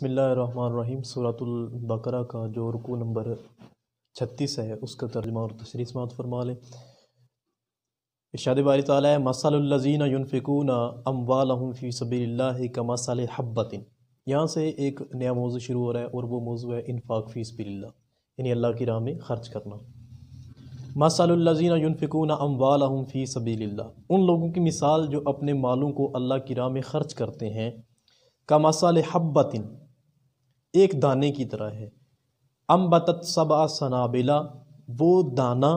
بسم اللہ الرحمن الرحیم۔ سورۃ البقرہ کا جو رکوع نمبر 36 ہے اس کا ترجمہ اور تشریح سماعت فرما لیں۔ ارشاد باری تعالیٰ ہے مثل الذین ینفقون اموالہم فی سبیل اللہ کمثل حبۃ۔ یہاں سے ایک نیا موضوع شروع ہو رہا ہے اور وہ موضوع ہے انفاق فی سبیل اللہ، یعنی اللہ کی راہ میں خرچ کرنا۔ مثل الذین ینفقون اموالہم فی سبیل اللہ، ان لوگوں کی مثال جو اپنے مالوں کو اللہ کی راہ میں خرچ کرتے ہیں، کمثل حبۃ، ایک دانے کی طرح ہے، انبتت سبع سنابل، وہ دانہ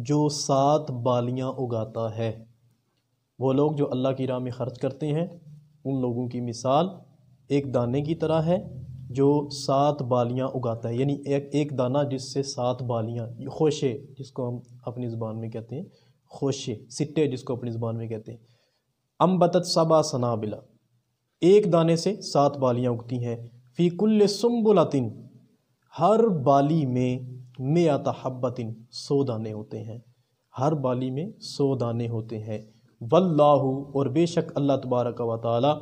جو 7 بالیاں اگاتا ہے۔ وہ لوگ جو اللہ کی راہ میں خرچ کرتے ہیں ان لوگوں کی مثال ایک دانے کی طرح ہے جو 7 بالیاں اگاتا ہے، یعنی ایک دانہ جس سے 7 بالیاں، خوشے جس کو ہم اپنی زبان میں کہتے ہیں، خوشے سٹے جس کو اپنی زبان میں کہتے ہیں۔ انبتت سبع سنابل، ایک دانے سے 7 بالیاں اگتی ہیں، فی کل سنبلۃ، ہر بالی میں 100 حبۃ، 100 دانے ہوتے ہیں، ہر بالی میں 100 دانے ہوتے ہیں۔ واللہ، اور بے شک اللہ تبارک و تعالی،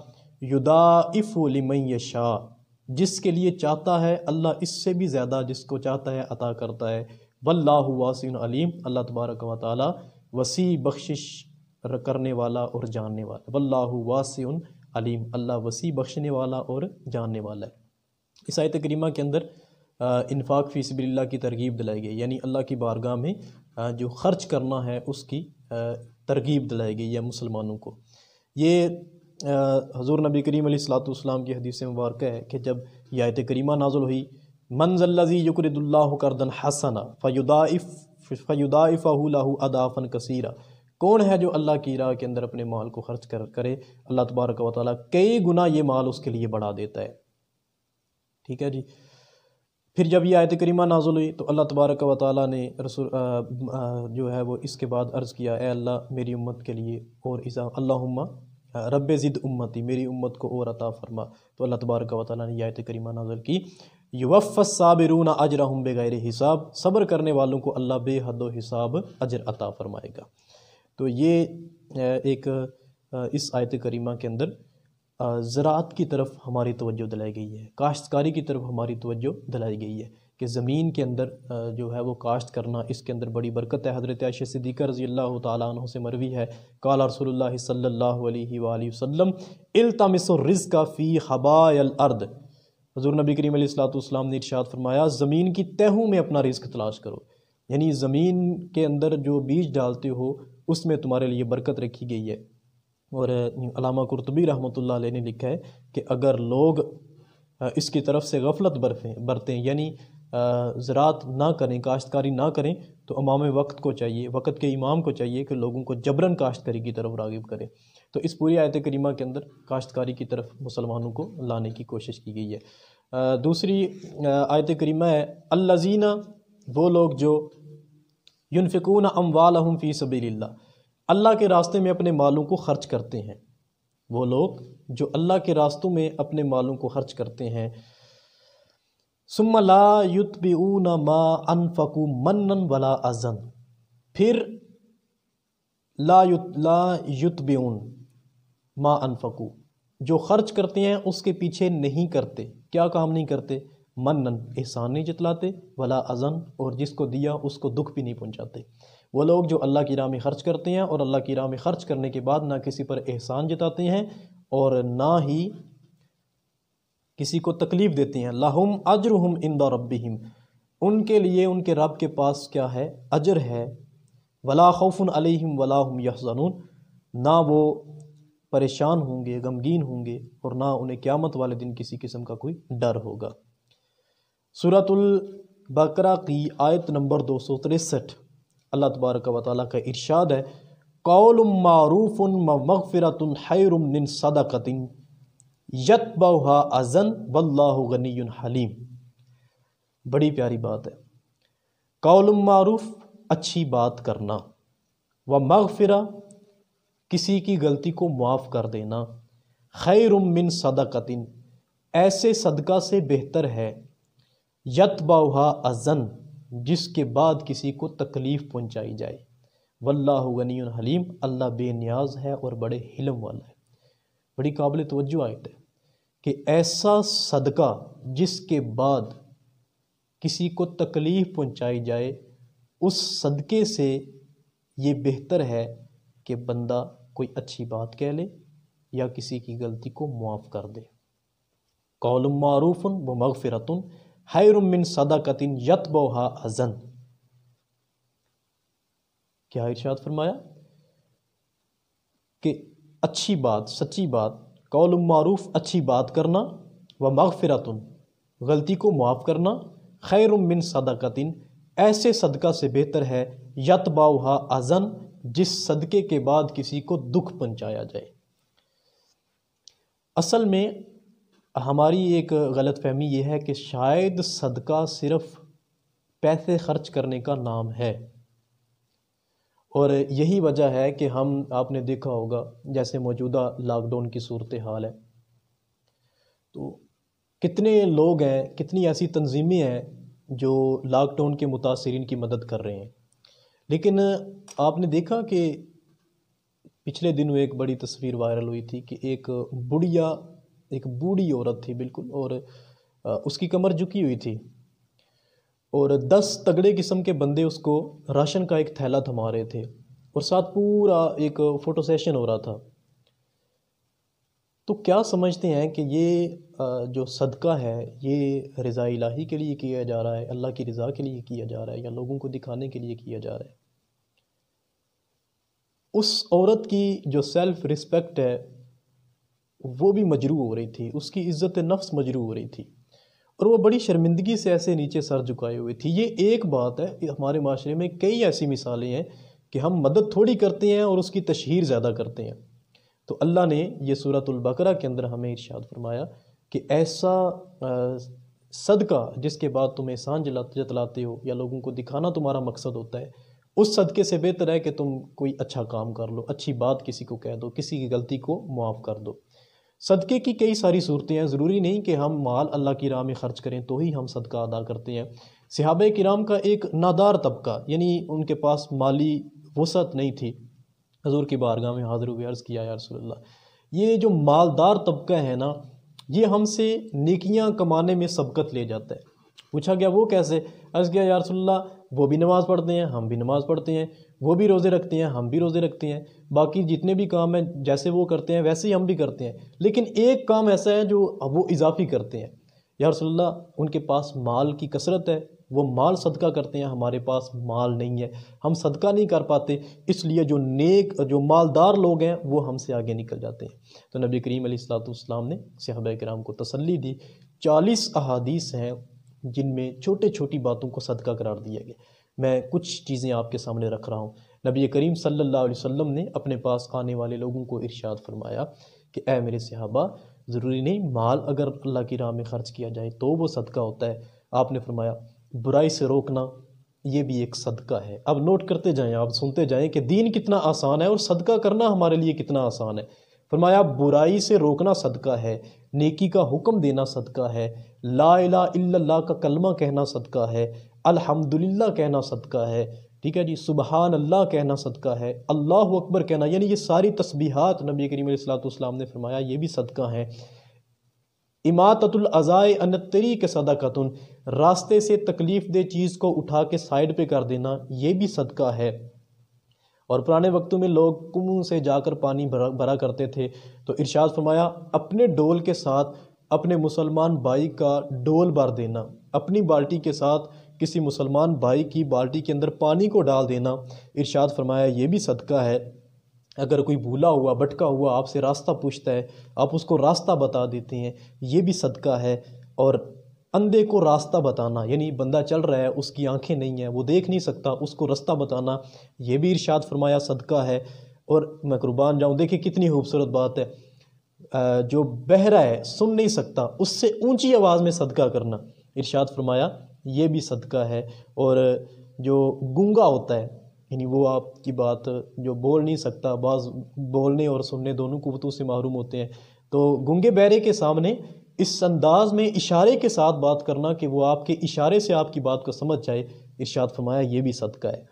یضاعف لمن یشاء، جس کے لیے چاہتا ہے اللہ اس سے بھی زیادہ جس کو چاہتا ہے عطا کرتا ہے۔ واللہ واسع علیم، اللہ تبارک و تعالی وسیع بخشش کرنے والا اور جاننے والا۔ واللہ واسع علیم، اللہ وسیع بخشنے والا اور جاننے والا ہے۔ اس آیت کریمہ کے اندر انفاق فی سبیل اللہ کی ترغیب دلائی گئی، یعنی اللہ کی بارگاہ میں جو خرچ کرنا ہے اس کی ترغیب دلائی گئی ہے مسلمانوں کو۔ یہ حضور نبی کریم علیہ الصلوۃ والسلام کی حدیث مبارکہ ہے کہ جب یہ آیت کریمہ نازل ہوئی، من ذا الذی یقرض اللہ قرضا حسنا فیضاعفہ لہ اضعافا کثیرا، کون ہے جو اللہ کی راہ کے اندر اپنے مال کو خرچ کرے، اللہ تبارک و تعالیٰ کئی گنا یہ مال اس کے لیے بڑھا دیتا ہے۔ ٹھیک ہے جی۔ پھر جب یہ آیت کریمہ نازل ہوئی تو اللہ تبارک و تعالیٰ نے رسول جو ہے وہ اس کے بعد عرض کیا، اے اللہ میری امت کے لیے اور اللہم رب زد امتی، میری امت کو اور عطا فرما۔ تو اللہ تبارک و تعالیٰ نے یہ آیت کریمہ نازل کی، یوفی الصابرون اجرہم بغیر حساب، صبر کرنے والوں کو اللہ بے حد و حساب اجر عطا فرمائے گا۔ تو یہ ایک اس آیت کریمہ کے اندر زراعت کی طرف ہماری توجہ دلائی گئی ہے، کاشتکاری کی طرف ہماری توجہ دلائی گئی ہے کہ زمین کے اندر جو ہے وہ کاشت کرنا، اس کے اندر بڑی برکت ہے۔ حضرت عائشہ صدیقہ رضی اللہ تعالیٰ عنہ سے مروی ہے، قال رسول اللہ صلی اللہ علیہ وآلہ وسلم التمسوا الرزق فی خبایا الارض، حضور نبی کریم علیہ الصلوۃ والسلام نے ارشاد فرمایا زمین کی تہوں میں اپنا رزق تلاش کرو، یعنی زمین کے اندر جو بیج ڈالتے ہو اس میں تمہارے لیے برکت رکھی گئی ہے۔ اور علامہ قرطبی رحمۃ اللہ علیہ نے لکھا ہے کہ اگر لوگ اس کی طرف سے غفلت برتیں، یعنی زراعت نہ کریں، کاشتکاری نہ کریں، تو امام وقت کو چاہیے، وقت کے امام کو چاہیے کہ لوگوں کو جبراً کاشتکاری کی طرف راغب کریں۔ تو اس پوری آیت کریمہ کے اندر کاشتکاری کی طرف مسلمانوں کو لانے کی کوشش کی گئی ہے۔ دوسری آیت کریمہ ہے الذین، وہ لوگ جو ینفقون اموالہم فی سبیل اللہ، اللہ کے راستے میں اپنے مالوں کو خرچ کرتے ہیں، وہ لوگ جو اللہ کے راستوں میں اپنے مالوں کو خرچ کرتے ہیں، ثم لا یتبعون ما انفقوا منا ولا اذى، پھر لا یتبعون ما انفقوا، جو خرچ کرتے ہیں اس کے پیچھے نہیں کرتے، کیا کام نہیں کرتے، منن، احسان نہیں جتلاتے، ولا اذن، اور جس کو دیا اس کو دکھ بھی نہیں پہنچاتے۔ وہ لوگ جو اللہ کی راہ میں خرچ کرتے ہیں اور اللہ کی راہ میں خرچ کرنے کے بعد نہ کسی پر احسان جتاتے ہیں اور نہ ہی کسی کو تکلیف دیتے ہیں، لہم اجرہم عند ربہم، ان کے لیے ان کے رب کے پاس کیا ہے، اجر ہے، ولا خوف علیہم ولا هم یحزنون، نہ وہ پریشان ہوں گے، غمگین ہوں گے، اور نہ انہیں قیامت والے دن کسی قسم کا کوئی ڈر ہوگا۔ سورۃ البقرہ کی آیت نمبر 263، اللہ تبارک و تعالیٰ کا ارشاد ہے قول معروف ومغفرۃ خیر من صدقۃ یتبعها اذى واللہ غنی حلیم، بڑی پیاری بات ہے۔ قول معروف، اچھی بات کرنا، ومغفرہ، کسی کی غلطی کو معاف کر دینا، خیر من صدقۃ، ایسے صدقہ سے بہتر ہے، یتبعها اذى، جس کے بعد کسی کو تکلیف پہنچائی جائے، واللہ غنی حلیم، اللہ بے نیاز ہے اور بڑے حلم والا ہے۔ بڑی قابل توجہ آیت ہے کہ ایسا صدقہ جس کے بعد کسی کو تکلیف پہنچائی جائے، اس صدقے سے یہ بہتر ہے کہ بندہ کوئی اچھی بات کہہ لے یا کسی کی غلطی کو معاف کر دے۔ قول معروف و مغفرۃ خیر من صدقۃ یتبعها اذى۔ کیا ارشاد فرمایا کہ اچھی بات، سچی بات، قول معروف اچھی بات کرنا، و مغفرۃ غلطی کو معاف کرنا، خیر من صدقۃ ایسے صدقہ سے بہتر ہے، یتبعها اذى جس صدقے کے بعد کسی کو دکھ پہنچایا جائے۔ اصل میں ہماری ایک غلط فہمی یہ ہے کہ شاید صدقہ صرف پیسے خرچ کرنے کا نام ہے، اور یہی وجہ ہے کہ آپ نے دیکھا ہوگا جیسے موجودہ لاک ڈاؤن کی صورتحال ہے، تو کتنے لوگ ہیں، کتنی ایسی تنظیمیں ہیں جو لاک ڈاؤن کے متاثرین کی مدد کر رہے ہیں، لیکن آپ نے دیکھا کہ پچھلے دنوں ایک بڑی تصویر وائرل ہوئی تھی کہ ایک بوڑھی عورت تھی بالکل، اور اس کی کمر جھکی ہوئی تھی، اور 10 تگڑے قسم کے بندے اس کو راشن کا ایک تھیلا تھما رہے تھے، اور ساتھ پورا ایک فوٹو سیشن ہو رہا تھا۔ تو کیا سمجھتے ہیں کہ یہ جو صدقہ ہے یہ رضا الہی کے لیے کیا جا رہا ہے، اللہ کی رضا کے لیے کیا جا رہا ہے، یا لوگوں کو دکھانے کے لیے کیا جا رہا ہے؟ اس عورت کی جو سیلف رسپیکٹ ہے وہ بھی مجروح ہو رہی تھی، اس کی عزت نفس مجروح ہو رہی تھی، اور وہ بڑی شرمندگی سے ایسے نیچے سر جھکائے ہوئے تھی۔ یہ ایک بات ہے، ہمارے معاشرے میں کئی ایسی مثالیں ہیں کہ ہم مدد تھوڑی کرتے ہیں اور اس کی تشہیر زیادہ کرتے ہیں۔ تو اللہ نے یہ سورۃ البقرہ کے اندر ہمیں ارشاد فرمایا کہ ایسا صدقہ جس کے بعد تم احسان جتلاتے ہو یا لوگوں کو دکھانا تمہارا مقصد ہوتا ہے، اس صدقے سے بہتر ہے کہ تم کوئی اچھا کام کر لو، اچھی بات کسی کو کہہ دو، کسی کی غلطی کو معاف کر دو۔ صدقے کی کئی ساری صورتیں ہیں، ضروری نہیں کہ ہم مال اللہ کی راہ میں خرچ کریں تو ہی ہم صدقہ ادا کرتے ہیں۔ صحابہ کرام کا ایک نادار طبقہ، یعنی ان کے پاس مالی وسعت نہیں تھی، حضور کی بارگاہ میں حاضر ہوئے، عرض کیا یا رسول اللہ، یہ جو مالدار طبقہ ہے نا، یہ ہم سے نیکیاں کمانے میں سبقت لے جاتا ہے۔ پوچھا گیا وہ کیسے؟ عرض کیا یا رسول اللہ، وہ بھی نماز پڑھتے ہیں، ہم بھی نماز پڑھتے ہیں، وہ بھی روزے رکھتے ہیں، ہم بھی روزے رکھتے ہیں، باقی جتنے بھی کام ہیں جیسے وہ کرتے ہیں ویسے ہی ہم بھی کرتے ہیں، لیکن ایک کام ایسا ہے جو وہ اضافی کرتے ہیں۔ یا رسول اللہ، ان کے پاس مال کی کثرت ہے، وہ مال صدقہ کرتے ہیں، ہمارے پاس مال نہیں ہے، ہم صدقہ نہیں کر پاتے، اس لیے جو مالدار لوگ ہیں وہ ہم سے آگے نکل جاتے ہیں۔ تو نبی کریم علیہ الصلوۃ والسلام نے صحابہ کرام کو تسلی دی۔ 40 احادیث ہیں جن میں چھوٹی باتوں کو صدقہ قرار دیا گیا۔ میں کچھ چیزیں آپ کے سامنے رکھ رہا ہوں۔ نبی کریم صلی اللہ علیہ وسلم نے اپنے پاس آنے والے لوگوں کو ارشاد فرمایا کہ اے میرے صحابہ، ضروری نہیں مال اگر اللہ کی راہ میں خرچ کیا جائے تو وہ صدقہ ہوتا ہے۔ آپ نے فرمایا برائی سے روکنا یہ بھی ایک صدقہ ہے۔ اب نوٹ کرتے جائیں، آپ سنتے جائیں کہ دین کتنا آسان ہے اور صدقہ کرنا ہمارے لیے کتنا آسان ہے۔ فرمایا برائی سے روکنا صدقہ ہے، نیکی کا حکم دینا صدقہ ہے، لا الہ الا اللہ کا کلمہ کہنا صدقہ ہے، الحمدللہ کہنا صدقہ ہے، ٹھیک ہے جی، سبحان اللہ کہنا صدقہ ہے، اللہ اکبر کہنا، یعنی یہ ساری تسبیحات نبی کریم علیہ السلام نے فرمایا یہ بھی صدقہ ہیں۔ اماطۃ الاذی عن الطریق صدقۃ، راستے سے تکلیف دہ چیز کو اٹھا کے سائڈ پہ کر دینا یہ بھی صدقہ ہے۔ اور پرانے وقتوں میں لوگ کنویں سے جا کر پانی بھرا کرتے تھے، تو ارشاد فرمایا اپنے ڈول کے ساتھ اپنے مسلمان بھائی کا ڈول بھر دینا، اپنی بالٹی کے ساتھ کسی مسلمان بھائی کی بالٹی کے اندر پانی کو ڈال دینا، ارشاد فرمایا یہ بھی صدقہ ہے۔ اگر کوئی بھولا ہوا بھٹکا ہوا آپ سے راستہ پوچھتا ہے، آپ اس کو راستہ بتا دیتے ہیں، یہ بھی صدقہ ہے۔ اور اندھے کو راستہ بتانا، یعنی بندہ چل رہا ہے اس کی آنکھیں نہیں ہیں، وہ دیکھ نہیں سکتا، اس کو راستہ بتانا یہ بھی ارشاد فرمایا صدقہ ہے۔ اور میں قربان جاؤں، دیکھیں کتنی خوبصورت بات ہے، جو بہرا ہے سن نہیں سکتا اس سے اونچی آواز میں صدقہ کرنا، ارشاد فرمایا یہ بھی صدقہ ہے۔ اور جو گونگا ہوتا ہے، یعنی وہ آپ کی بات جو بول نہیں سکتا، بعض بولنے اور سننے دونوں قوتوں سے محروم ہوتے ہیں، تو گونگے بہرے کے سامنے اس انداز میں اشارے کے ساتھ بات کرنا کہ وہ آپ کے اشارے سے آپ کی بات کو سمجھ جائے، ارشاد فرمایا یہ بھی صدقہ ہے۔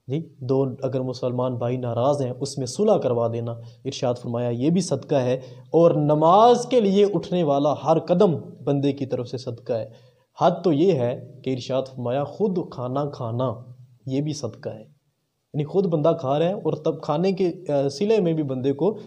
جی دو اگر مسلمان بھائی ناراض ہیں اس میں صلح کروا دینا، ارشاد فرمایا یہ بھی صدقہ ہے، اور نماز کے لیے اٹھنے والا ہر قدم بندے کی طرف سے صدقہ ہے۔ حد تو یہ ہے کہ ارشاد فرمایا خود کھانا کھانا یہ بھی صدقہ ہے، یعنی خود بندہ کھا رہا ہے اور تب کھانے کے صلے میں بھی بندے کو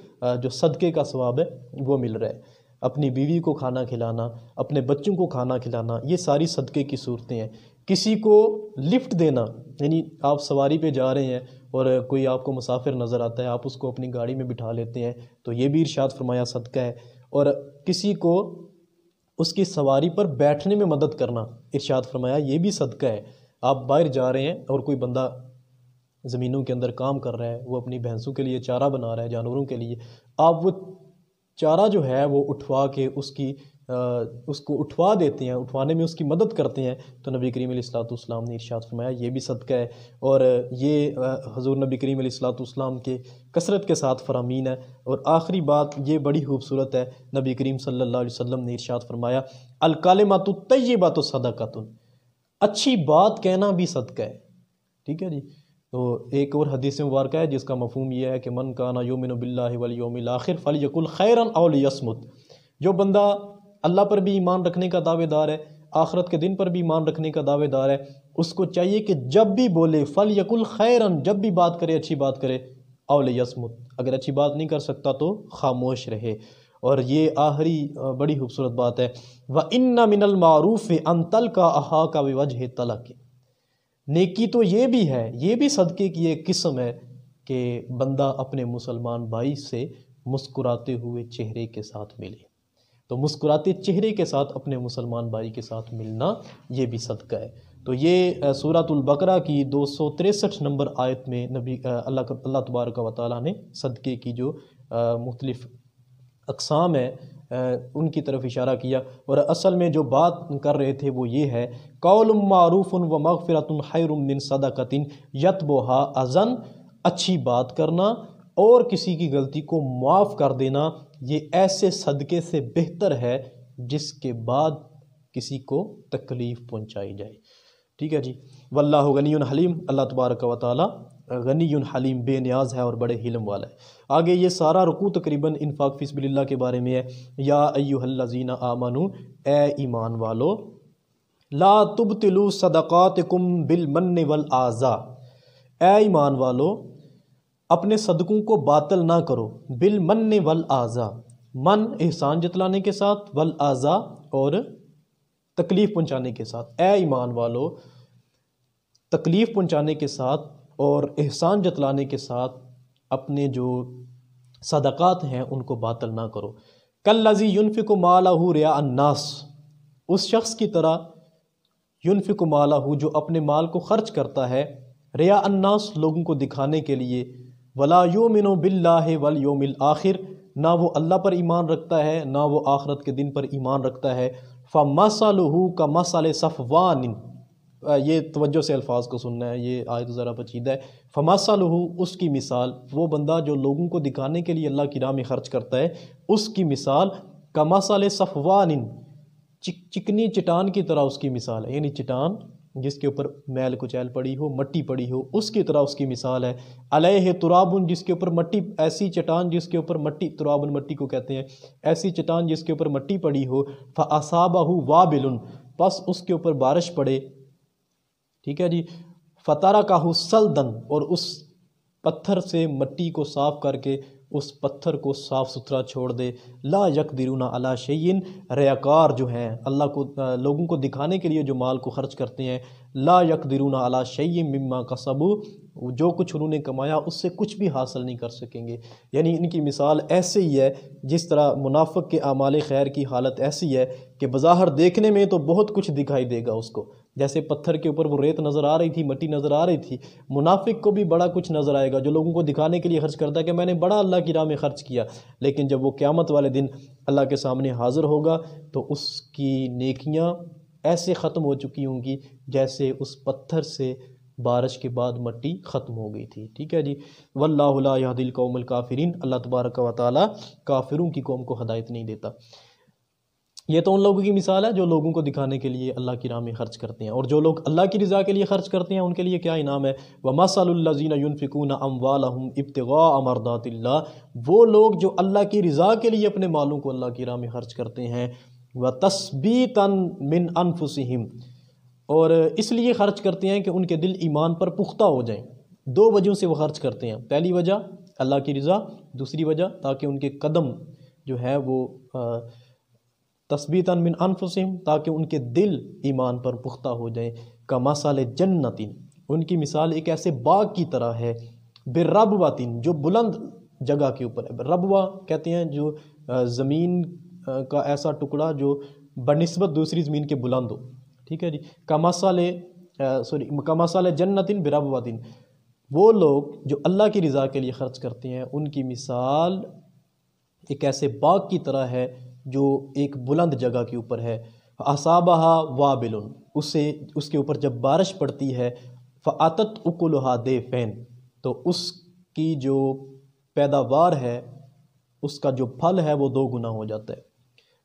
جو صدقے کا ثواب ہے وہ مل رہا ہے۔ اپنی بیوی کو کھانا کھلانا، اپنے بچوں کو کھانا کھلانا، یہ ساری صدقے کی صورتیں ہیں۔ کسی کو لفٹ دینا، یعنی آپ سواری پہ جا رہے ہیں اور کوئی آپ کو مسافر نظر آتا ہے، آپ اس کو اپنی گاڑی میں بٹھا لیتے ہیں تو یہ بھی ارشاد فرمایا صدقہ ہے۔ اور کسی کو اس کی سواری پر بیٹھنے میں مدد کرنا، ارشاد فرمایا یہ بھی صدقہ ہے۔ آپ باہر جا رہے ہیں اور کوئی بندہ زمینوں کے اندر کام کر رہا ہے، وہ اپنی بھینسوں کے لیے چارہ بنا رہا ہے، جانوروں کے لیے، آپ وہ چارہ جو ہے وہ اٹھوا کے اس کو اٹھوا دیتے ہیں، اٹھوانے میں اس کی مدد کرتے ہیں، تو نبی کریم علیہ الصلوۃ والسلام نے ارشاد فرمایا یہ بھی صدقہ ہے۔ اور یہ حضور نبی کریم علیہ الصلوۃ والسلام کے کثرت کے ساتھ فرامین ہے۔ اور آخری بات یہ بڑی خوبصورت ہے، نبی کریم صلی اللہ علیہ وسلم نے ارشاد فرمایا الکلمۃ الطیبۃ صدقۃ، اچھی بات کہنا بھی صدقہ ہے، ٹھیک ہے جی۔ تو ایک اور حدیث مبارکہ ہے جس کا مفہوم یہ ہے کہ من کان یؤمن باللہ والیوم الاخر فلیقل خیرا او لیصمت، جو بندہ اللہ پر بھی ایمان رکھنے کا دعوے دار ہے، آخرت کے دن پر بھی ایمان رکھنے کا دعوے دار ہے، اس کو چاہیے کہ جب بھی بولے فلیقل خیرا، جب بھی بات کرے اچھی بات کرے، او لیصمت، اگر اچھی بات نہیں کر سکتا تو خاموش رہے۔ اور یہ آخری بڑی خوبصورت بات ہے وَإِنَّ مِنَ الْمَعْرُوفِ أَن تَلْقَىٰ أَخَاكَ بِوَجْهِ طَلَقٍ، نیکی تو یہ بھی ہے، یہ بھی صدقے کی ایک قسم ہے کہ بندہ اپنے مسلمان بھائی سے مسکراتے ہوئے چہرے کے ساتھ ملے، تو مسکراتے چہرے کے ساتھ اپنے مسلمان بھائی کے ساتھ ملنا یہ بھی صدقہ ہے۔ تو یہ سورۃ البقرہ کی 263 نمبر آیت میں اللہ تبارک و تعالیٰ نے صدقے کی جو مختلف اقسام ہے ان کی طرف اشارہ کیا، اور اصل میں جو بات کر رہے تھے وہ یہ ہے قول معروف و مغفرۃ خیر من صدقۃ یتبعها اذى، اچھی بات کرنا اور کسی کی غلطی کو معاف کر دینا یہ ایسے صدقے سے بہتر ہے جس کے بعد کسی کو تکلیف پہنچائی جائے، ٹھیک ہے جی۔ واللہ غنی حلیم، اللہ تبارک و تعالی غنی حلیم، بے نیاز ہے اور بڑے حلم والا ہے۔ آگے یہ سارا رکوع تقریباً انفاق فی سبیل اللہ کے بارے میں ہے۔ یا ایھا الذین آمنوا، اے ایمان والو، لا تبطلوا صدقاتکم بالمن والاذی، اے ایمان والو اپنے صدقوں کو باطل نہ کرو، بالمن والاذی، من احسان جتلانے کے ساتھ، والاذی اور تکلیف پہنچانے کے ساتھ۔ اے ایمان والو تکلیف پہنچانے کے ساتھ اور احسان جتلانے کے ساتھ اپنے جو صدقات ہیں ان کو باطل نہ کرو۔ کالذی ینفق مالہ رئاء الناس، اس شخص کی طرح ینفق مالہ جو اپنے مال کو خرچ کرتا ہے، رئاء الناس لوگوں کو دکھانے کے لیے، ولا یؤمن باللہ والیوم الآخر، نہ وہ اللہ پر ایمان رکھتا ہے نہ وہ آخرت کے دن پر ایمان رکھتا ہے، فمثلہ کمثل صفوان، یہ توجہ سے الفاظ کو سننا ہے، یہ آیت ذرا پیچیدہ ہے۔ فمثلہ، اس کی مثال، وہ بندہ جو لوگوں کو دکھانے کے لیے اللہ کی راہ میں خرچ کرتا ہے اس کی مثال کمثل صفوان، چکنی چٹان کی طرح اس کی مثال ہے، یعنی چٹان جس کے اوپر میل کچیل پڑی ہو، مٹی پڑی ہو، اس کی طرح اس کی مثال ہے۔ علیہ تراب، جس کے اوپر مٹی، ایسی چٹان جس کے اوپر مٹی، تراب مٹی کو کہتے ہیں، ایسی چٹان جس کے اوپر مٹی پڑی ہو، فاصابہ وابل، پس اس کے اوپر بارش پڑے، ٹھیک ہے جی، فترکہ صلدا، اور اس پتھر سے مٹی کو صاف کر کے اس پتھر کو صاف ستھرا چھوڑ دے، لا یقدرون علی شیء، ریاکار جو ہیں اللہ کو لوگوں کو دکھانے کے لیے جو مال کو خرچ کرتے ہیں، لا یقدرون علی شیء مما کسبوا، جو کچھ انہوں نے کمایا اس سے کچھ بھی حاصل نہیں کر سکیں گے۔ یعنی ان کی مثال ایسے ہی ہے جس طرح منافق کے اعمال خیر کی حالت ایسی ہے کہ بظاہر دیکھنے میں تو بہت کچھ دکھائی دے گا اس کو، جیسے پتھر کے اوپر وہ ریت نظر آ رہی تھی، مٹی نظر آ رہی تھی، منافق کو بھی بڑا کچھ نظر آئے گا جو لوگوں کو دکھانے کے لیے خرچ کرتا ہے کہ میں نے بڑا اللہ کی راہ میں خرچ کیا، لیکن جب وہ قیامت والے دن اللہ کے سامنے حاضر ہوگا تو اس کی نیکیاں ایسے ختم ہو چکی ہوں گی جیسے اس پتھر سے بارش کے بعد مٹی ختم ہو گئی تھی، ٹھیک ہے جی۔ واللہ لا یہدی القوم الکافرین، اللہ تبارک و تعالی کافروں کی قوم کو ہدایت نہیں دیتا۔ یہ تو ان لوگوں کی مثال ہے جو لوگوں کو دکھانے کے لیے اللہ کی راہ میں خرچ کرتے ہیں، اور جو لوگ اللہ کی رضا کے لیے خرچ کرتے ہیں ان کے لیے کیا انعام ہے؟ وَمَثَلُ الَّذِينَ يُنْفِقُونَ أَمْوَالَهُمْ ابْتِغَاءَ مَرْضَاتِ اللَّهِ، وہ لوگ جو اللہ کی رضا کے لیے اپنے مالوں کو اللہ کی راہ میں خرچ کرتے ہیں، وَتَثْبِيتًا مِنْ أَنفُسِهِمْ، اور اس لیے خرچ کرتے ہیں کہ ان کے دل ایمان پر پختہ ہو جائیں۔ دو وجہوں سے وہ خرچ کرتے ہیں، پہلی وجہ اللہ کی رضا، دوسری وجہ تاکہ ان کے قدم جو ہے وہ تثبیتاً من انفسہم، تاکہ ان کے دل ایمان پر پختہ ہو جائیں۔ کمثل جنت، ان کی مثال ایک ایسے باغ کی طرح ہے، بربوۃ، جو بلند جگہ کے اوپر ہے۔ ربوہ کہتے ہیں جو زمین کا ایسا ٹکڑا جو بنسبت دوسری زمین کے بلند ہو، ٹھیک ہے جی۔ کمثل جنت بربوۃ، وہ لوگ جو اللہ کی رضا کے لیے خرچ کرتے ہیں ان کی مثال ایک ایسے باغ کی طرح ہے جو ایک بلند جگہ کے اوپر ہے۔ فَأَصَابَهَا وَابِلٌ، اس کے اوپر جب بارش پڑتی ہے، فَأَتَتْ أُكُلُهَا ضِعْفَيْنِ، تو اس کی جو پیداوار ہے، اس کا جو پھل ہے وہ 2 گنا ہو جاتا ہے۔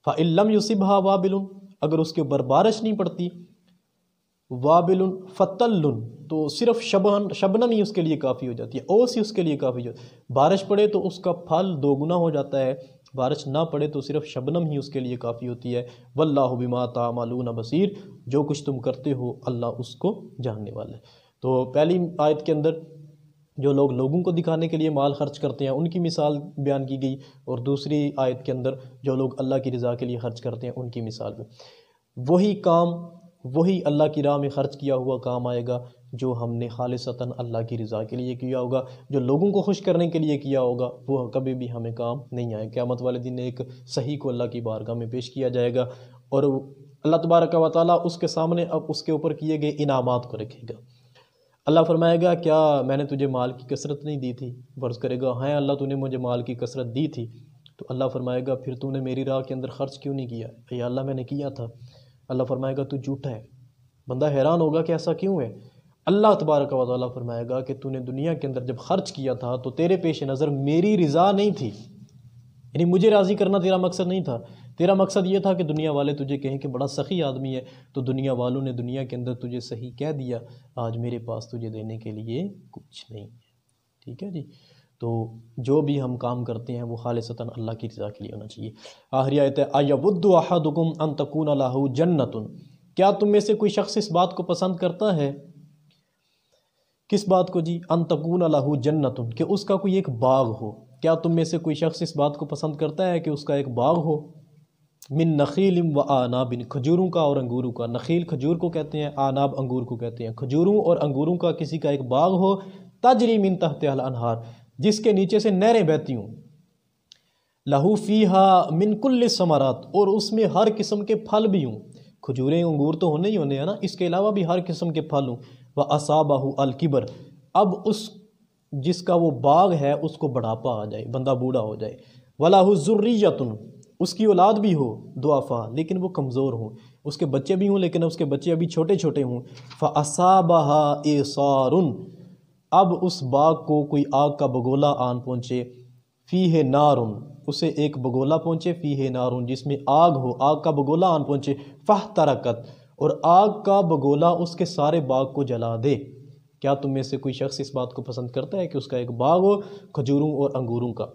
فَإِن لَّمْ يُصِبْهَا وَابِلٌ، اگر اس کے اوپر بارش نہیں پڑتی، وابل فتل، تو صرف شبنم ہی اس کے لیے کافی ہو جاتی ہے، اوس ہی اس کے لیے کافی ہو جاتی ہے۔ بارش پڑے تو اس کا پھل 2 گنا ہو جاتا ہے، بارش نہ پڑے تو صرف شبنم ہی اس کے لیے کافی ہوتی ہے۔ واللہ بما تعملون بصیر، جو کچھ تم کرتے ہو اللہ اس کو جاننے والا ہے۔ تو پہلی آیت کے اندر جو لوگ لوگوں کو دکھانے کے لیے مال خرچ کرتے ہیں ان کی مثال بیان کی گئی، اور دوسری آیت کے اندر جو لوگ اللہ کی رضا کے لیے خرچ کرتے ہیں ان کی مثال میں وہی کام، وہی اللہ کی راہ میں خرچ کیا ہوا کام آئے گا جو ہم نے خالصتاً اللہ کی رضا کے لیے کیا ہوگا۔ جو لوگوں کو خوش کرنے کے لیے کیا ہوگا وہ کبھی بھی ہمیں کام نہیں آئے۔ قیامت والے دن ایک صحیح کو اللہ کی بارگاہ میں پیش کیا جائے گا، اور اللہ تبارک و تعالیٰ اس کے سامنے اب اس کے اوپر کیے گئے انعامات کو رکھے گا۔ اللہ فرمائے گا کیا میں نے تجھے مال کی کثرت نہیں دی تھی؟ فرض کرے گا ہاں اللہ تو نے مجھے مال کی کثرت دی تھی، تو اللہ فرمائے گا پھر تو نے میری راہ کے اندر خرچ کیوں نہیں کیا؟ یا اللہ میں نے کیا تھا۔ اللہ فرمائے گا تو جھوٹا ہے۔ بندہ حیران ہوگا کہ ایسا کیوں ہے؟ اللہ تبارک و تعالیٰ فرمائے گا کہ تو نے دنیا کے اندر جب خرچ کیا تھا تو تیرے پیش نظر میری رضا نہیں تھی، یعنی مجھے راضی کرنا تیرا مقصد نہیں تھا۔ تیرا مقصد یہ تھا کہ دنیا والے تجھے کہیں کہ بڑا سخی آدمی ہے، تو دنیا والوں نے دنیا کے اندر تجھے صحیح کہہ دیا، آج میرے پاس تجھے دینے کے لیے کچھ نہیں ہے، ٹھیک ہے جی۔ تو جو بھی ہم کام کرتے ہیں وہ خالصتاً اللہ کی رضا کے لیے ہونا چاہیے۔ آخری آیت ہے أَيَوَدُّ أَحَدُكُمْ أَن تَكُونَ لَهُ جَنَّةٌ، کیا تم میں سے کوئی شخص اس بات کو پسند کرتا ہے؟ کس بات کو جی؟ أَن تَكُونَ لَهُ جَنَّةٌ، کہ اس کا کوئی ایک باغ ہو۔ کیا تم میں سے کوئی شخص اس بات کو پسند کرتا ہے کہ اس کا ایک باغ ہو؟ من نخیل و آناب، کھجوروں کا اور انگوروں کا۔ نخیل کھجور کو کہتے ہیں، آناب انگور کو کہتے ہیں۔ کھجوروں اور انگوروں کا کسی کا ایک باغ ہو، تجری من تحتہا الانہار، جس کے نیچے سے نہریں بہتی ہوں، لہو فیہا من کل الثمرات، اور اس میں ہر قسم کے پھل بھی ہوں۔ کھجوریں انگور تو ہونے ہی ہونے ہیں نا، اس کے علاوہ بھی ہر قسم کے پھل ہوں۔ وَأَصَابَهُ الْكِبْرُ، اب اس جس کا وہ باغ ہے اس کو بڑھاپا آ جائے، بندہ بوڑھا ہو جائے۔ وَلَهُ ذُرِّيَّةٌ، اس کی اولاد بھی ہو، ضعفاء، لیکن وہ کمزور ہوں، اس کے بچے بھی ہوں لیکن اس کے بچے ابھی چھوٹے چھوٹے ہوں۔ فَأَصَابَهَا إِعْصَارٌ، اب اس باغ کو کوئی آگ کا بگولا آن پہنچے، فیہ نارٌ، اسے ایک بگولا پہنچے، فیہ نارٌ، جس میں آگ ہو، آگ کا بگولا آن پہنچے، فاحترقت، اور آگ کا بگولا اس کے سارے باغ کو جلا دے۔ کیا تم میں سے کوئی شخص اس بات کو پسند کرتا ہے کہ اس کا ایک باغ ہو کھجوروں اور انگوروں کا؟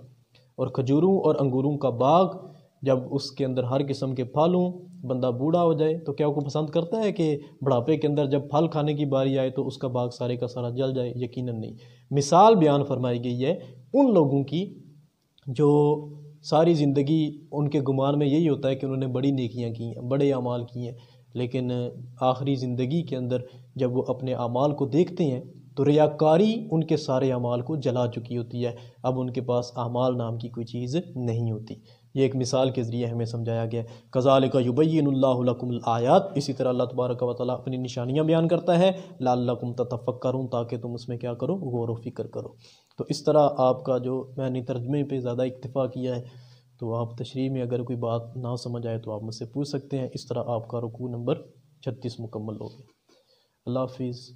اور کھجوروں اور انگوروں کا باغ جب اس کے اندر ہر قسم کے پھل ہوں، بندہ بوڑھا ہو جائے، تو کیا وہ پسند کرتا ہے کہ بڑھاپے کے اندر جب پھل کھانے کی باری آئے تو اس کا باغ سارے کا سارا جل جائے؟ یقیناً نہیں۔ مثال بیان فرمائی گئی ہے ان لوگوں کی جو ساری زندگی ان کے گمان میں یہی ہوتا ہے کہ انہوں نے بڑی نیکیاں کی ہیں، بڑے اعمال کیے ہیں، لیکن آخری زندگی کے اندر جب وہ اپنے اعمال کو دیکھتے ہیں تو ریاکاری ان کے سارے اعمال کو جلا چکی ہوتی ہے، اب ان کے پاس اعمال نام کی کوئی چیز نہیں ہوتی۔ یہ ایک مثال کے ذریعے ہمیں سمجھایا گیا ہے۔ کذالک یبین اللہ لکم الآیات، اسی طرح اللہ تبارک و تعالیٰ اپنی نشانیاں بیان کرتا ہے، لعلکم تتفکرون، تاکہ تم اس میں کیا کرو؟ غور و فکر کرو۔ تو اس طرح آپ کا جو میں نے ترجمے پہ زیادہ اکتفا کیا ہے، تو آپ تشریح میں اگر کوئی بات نہ سمجھ آئے تو آپ مجھ سے پوچھ سکتے ہیں۔ اس طرح آپ کا رکوع نمبر 36 مکمل ہو گیا۔ اللہ حافظ۔